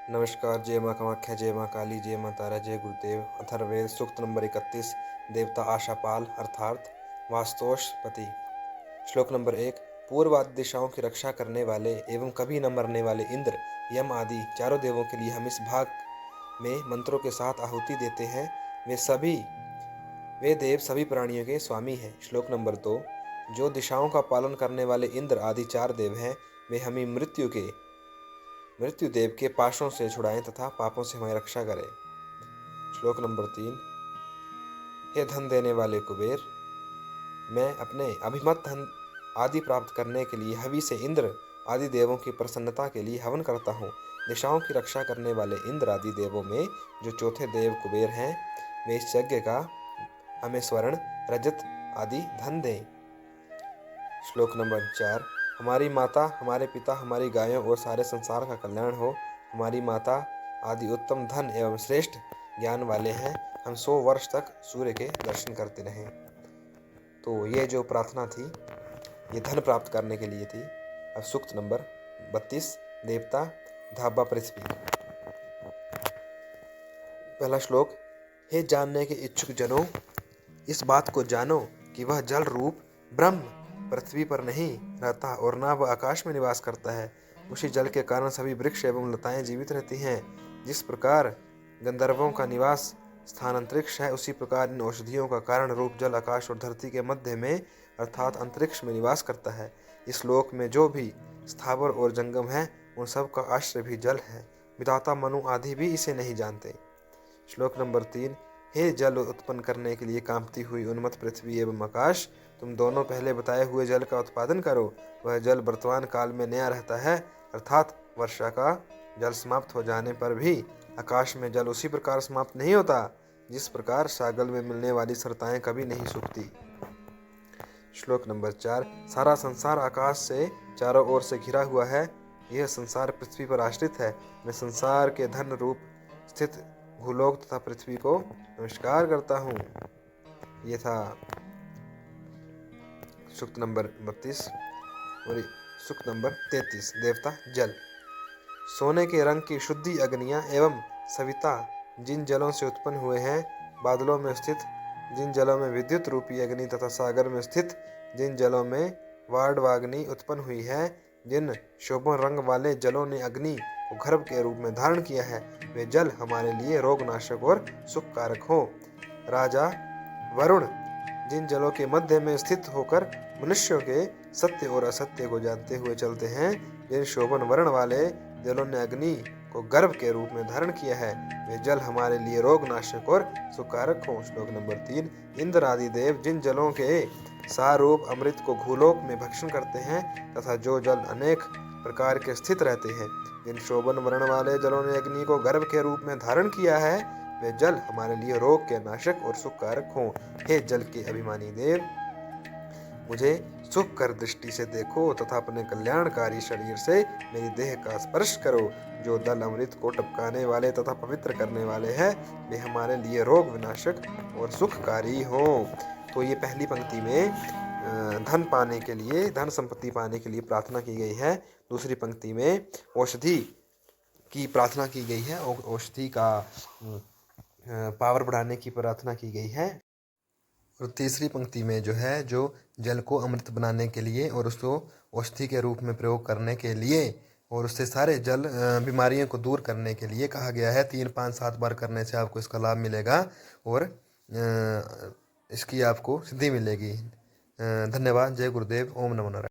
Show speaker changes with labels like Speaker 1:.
Speaker 1: नमस्कार। जय माँ कामाख्या, जय माँ काली, जय माँ तारा, जय गुरुदेव। अथर्ववेद सूक्त नंबर 31। देवता आशापाल अर्थात वास्तोषपति। श्लोक नंबर 1। पूर्व आदि दिशाओं की रक्षा करने वाले एवं कभी न मरने वाले इंद्र, यम आदि चारों देवों के लिए हम इस भाग में मंत्रों के साथ आहुति देते हैं। वे देव सभी प्राणियों के स्वामी हैं। श्लोक नंबर 2। जो दिशाओं का पालन करने वाले इंद्र आदि 4 देव हैं, वे हमें मृत्यु देव के पाशों से छुड़ाएं तथा पापों से हमारी रक्षा करें। श्लोक नंबर 3। हे धन देने वाले कुबेर, मैं अपने अभिमत धन आदि प्राप्त करने के लिए हवि से इंद्र आदि देवों की प्रसन्नता के लिए हवन करता हूँ। दिशाओं की रक्षा करने वाले इंद्र आदि देवों में जो चौथे देव कुबेर हैं, वे इस यज्ञ का हमें स्वर्ण, रजत आदि धन दें। श्लोक नंबर 4। हमारी माता, हमारे पिता, हमारी गायों और सारे संसार का कल्याण हो। हमारी माता आदि उत्तम धन एवं श्रेष्ठ ज्ञान वाले हैं। हम 100 वर्ष तक सूर्य के दर्शन करते रहें। तो ये जो प्रार्थना थी, ये धन प्राप्त करने के लिए थी। अब सूक्त नंबर 32। देवता धाबा पृथ्वी। पहला श्लोक। हे जानने के इच्छुक जनों, इस बात को जानो कि वह जल रूप ब्रह्म पृथ्वी पर नहीं रहता और ना वह आकाश में निवास करता है। उसी जल के कारण सभी वृक्ष एवं लताएं जीवित रहती हैं। जिस प्रकार गंधर्वों का निवास स्थान अंतरिक्ष है, उसी प्रकार इन औषधियों का कारण रूप जल आकाश और धरती के मध्य में अर्थात अंतरिक्ष में निवास करता है। इस लोक में जो भी स्थावर और जंगम है, उन सब का आश्रय भी जल है। विधाता मनु आदि भी इसे नहीं जानते। श्लोक नंबर 3। हे जल उत्पन्न करने के लिए कांपती हुई उन्मत्त पृथ्वी एवं आकाश, तुम दोनों पहले बताए हुए जल का उत्पादन करो। वह जल वर्तमान काल में नया रहता है, अर्थात वर्षा का जल समाप्त हो जाने पर भी आकाश में जल उसी प्रकार समाप्त नहीं होता जिस प्रकार सागल में मिलने वाली सरताएं कभी नहीं सूखती। श्लोक नंबर 4। सारा संसार आकाश से चारों ओर से घिरा हुआ है। यह संसार पृथ्वी पर आश्रित है। मैं संसार के धन रूप स्थित भूलोक तथा पृथ्वी को नमस्कार करता हूँ। ये था सूक्त नंबर 32। और सूक्त नंबर 33। देवता जल। सोने के रंग की शुद्धि अग्नियां एवं सविता जिन जलों से उत्पन्न हुए हैं, बादलों में स्थित जिन जलों में विद्युत रूपी अग्नि तथा सागर में स्थित जिन जलों में वाड्वाग्नि उत्पन्न हुई है, जिन शोभन रंग वाले जलों ने अग्नि को गर्भ के रूप में धारण किया है, वे जल हमारे लिए रोगनाशक और सुखकारक हो। राजा वरुण जिन जलों के मध्य में स्थित होकर मनुष्यों के सत्य और असत्य को जानते हुए चलते हैं, जिन शोभन वर्ण वाले जलों ने अग्नि को गर्भ के रूप में धारण किया है, वे जल हमारे लिए रोगनाशक और सुखकारक हो। श्लोक नंबर 3। इंद्र आदि देव जिन जलों के सारूप अमृत को भूलोक में भक्षण करते हैं तथा जो जल अनेक प्रकार के स्थित रहते हैं, जिन शोभन वर्ण वाले जलों ने अग्नि को गर्भ के रूप में धारण किया है, वे जल हमारे लिए रोग के नाशक और सुखकारक हों। हे जल के अभिमानी देव, मुझे सुख कर दृष्टि से देखो तथा अपने कल्याणकारी शरीर से मेरी देह का स्पर्श करो। जो दल अमृत को टपकाने वाले तथा पवित्र करने वाले हैं, वे हमारे लिए रोग विनाशक और सुखकारी हो। तो ये पहली पंक्ति में धन पाने के लिए, धन संपत्ति पाने के लिए प्रार्थना की गई है। दूसरी पंक्ति में औषधि की प्रार्थना की गई है, औषधि का पावर बढ़ाने की प्रार्थना की गई है। और तीसरी पंक्ति में जो है, जो जल को अमृत बनाने के लिए और उसको औषधि के रूप में प्रयोग करने के लिए और उससे सारे जल बीमारियों को दूर करने के लिए कहा गया है। 3, 5, 7 बार करने से आपको इसका लाभ मिलेगा और इसकी आपको सिद्धि मिलेगी। धन्यवाद। जय गुरुदेव। ओम नमो नारायण।